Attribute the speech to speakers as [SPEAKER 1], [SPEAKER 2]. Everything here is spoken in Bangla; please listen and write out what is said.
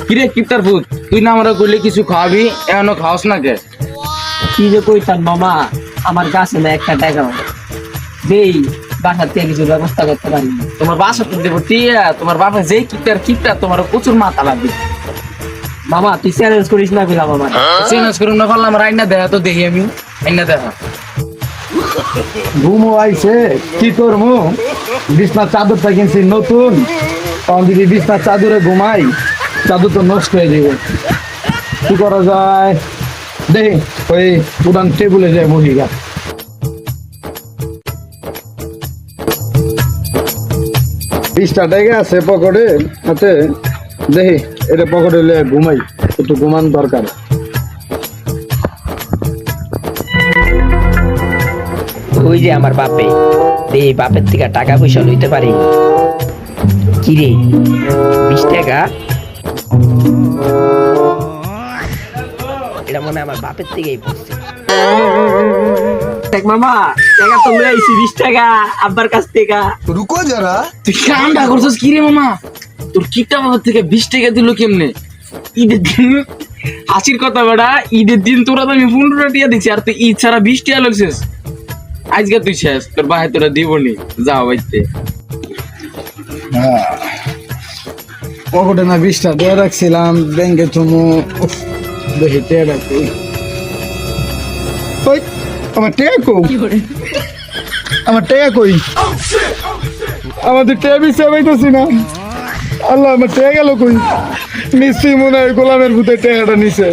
[SPEAKER 1] কিরে কিপটার ভূত, তুই না আমরা কইলে কিছু খাওয়াবি, এখনো খাওয়াস না কে?
[SPEAKER 2] কি যে কইতাম মামা, আমার কাছে না একটা টাকা দেই, বাসার থেকে কিছু ব্যবস্থা করতে পারি না।
[SPEAKER 1] তোমার বাসা তো দেবো টিয়া, তোমার বাপা যেই কিপটার তোমার প্রচুর মাথা লাগবে।
[SPEAKER 2] মামা তুই চ্যালেঞ্জ করিস না বিলা মামা।
[SPEAKER 1] চেঞ্জ করুন না পারলাম, আইনা দেখা তো দেখি আমি, আইনা দেখা।
[SPEAKER 3] ঘুমো আইছে, কি করবো? বিছনার চাদরটা কিনছি নতুন, তখন যদি বিছনার চাদরে ঘুমাই, চাদর তো নষ্ট হয়ে যাবে। কি করা যায় দেখি, ওই পুরান টেবিলে যায় বহি গা। 20টা টাকা আছে পকেটে হাতে, দেখি এটা পকেটে লে ঘুমাই, একটু ঘুমান দরকার।
[SPEAKER 2] ওই যে আমার বাপে, এই বাপের থেকে টাকা পয়সা লইতে পারি। কি রে, 20 টাকা? এটা মনে হয় আমার বাপের থেকেই পড়ছে। দেখ মামা, টাকা তো লই আইছি 20 টাকা আব্বার কাছ থেকে।
[SPEAKER 4] रुको जरा।
[SPEAKER 1] তুই কামটা করছিস কি রে মামা? তোর কিপটা বাবার থেকে 20 টাকা দিল কেমনে? ঈদের দিন হাসির কথা বেড়া, ঈদের দিন তোরা তো আমি 15 টাকা দিচ্ছি, আর তুই ঈদ ছাড়া 20 টাকা লাগছিস। আজকে তুই শেষ, তোর বাহে তোরা দিবনি, যাও বাইতে।
[SPEAKER 3] পকেটে না 20টা দিয়ে রাখছিলাম, ব্যাংকে তুমি দেখি টেয়া রাখি। ওই আমার টেয়া কই? আমার টেয়া কই? আমাদের টেয়া বিছে পাইতেছি না। আল্লাহ, আমার টেয়া গেল কই? নিশ্চয়ই মনে হয় গোলামের ভূতে টেয়াটা নিছে।